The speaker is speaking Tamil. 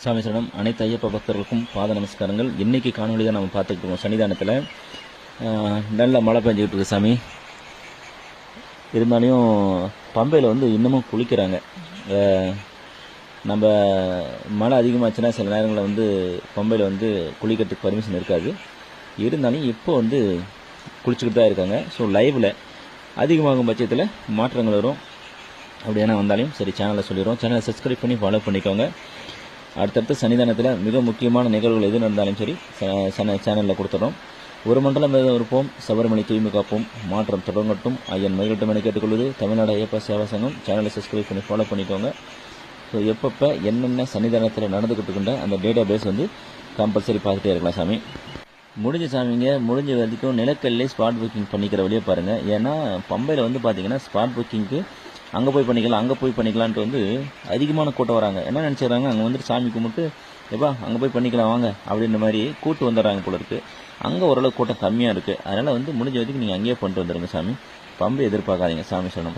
சாமி சரணம். அனைத்து ஐயப்ப பக்தர்களுக்கும் பாத நமஸ்காரங்கள். இன்றைக்கி காணொலி தான் நம்ம பார்த்துக்கிட்டு இருக்கோம். சன்னிதானத்தில் நல்ல மழை பெஞ்சிக்கிட்டு இருக்கு சாமி. இருந்தாலும் பம்பையில் இன்னமும் குளிக்கிறாங்க. நம்ம மழை அதிகமாச்சுன்னா சில நேரங்களில் பம்பையில் குளிக்கிறதுக்கு பர்மிஷன் இருக்காது. இருந்தாலும் இப்போ குளிச்சுக்கிட்டு தான் இருக்காங்க. ஸோ லைவில் அதிகமாகும் பட்சத்தில் மாற்றங்கள் வரும். அப்படி என்ன வந்தாலும் சரி சேனலை சொல்லிடுறோம். சேனலை சப்ஸ்கிரைப் பண்ணி ஃபாலோ பண்ணிக்கோங்க. அடுத்தடுத்து சன்னிதானத்தில் மிக முக்கியமான நிகழ்வுகள் எது நடந்தாலும் சரி சேனலில் கொடுத்துட்றோம். ஒரு மண்டலம் இருப்போம், சபரிமலை தூய்மை காப்போம், மாற்றம் தொடங்கட்டும், ஐயன் மகிழட்டும் என கேட்டுக்கொள்வது தமிழ்நாடு ஐயப்ப சேவா சங்கம். சேனலை சப்ஸ்கிரைப் பண்ணி ஃபாலோ பண்ணிக்கோங்க. ஸோ எப்பப்போ என்னென்ன சன்னிதானத்தில் நடந்துக்கிட்டு இருக்கின்ற அந்த டேட்டா பேஸ் கம்பல்சரி பார்த்துட்டே இருக்கலாம் சாமி. முடிஞ்ச சாமிங்க முடிஞ்ச வரைக்கும் நிலக்கல்லே ஸ்பாட் புக்கிங் பண்ணிக்கிற வழியே பாருங்கள். ஏன்னா பம்பையில் பார்த்தீங்கன்னா ஸ்பாட் புக்கிங்க்கு அங்கே போய் பண்ணிக்கலான்ட்டு அதிகமான கூட்டம் வராங்க. என்ன நினச்சிடுறாங்க, அங்கே சாமி கும்பிட்டு எப்பா அங்கே போய் பண்ணிக்கலாம் வாங்க அப்படின்ற மாதிரி கூட்டு வந்துடுறாங்க போல இருக்குது. அங்கே ஓரளவு கூட்டம் கம்மியாக இருக்குது. அதனால் முடிஞ்ச வரைக்கும் நீங்கள் அங்கேயே பண்ணிட்டு வந்துடுங்க சாமி. பம்பை எதிர்பார்க்காதீங்க சாமி சொல்லணும்.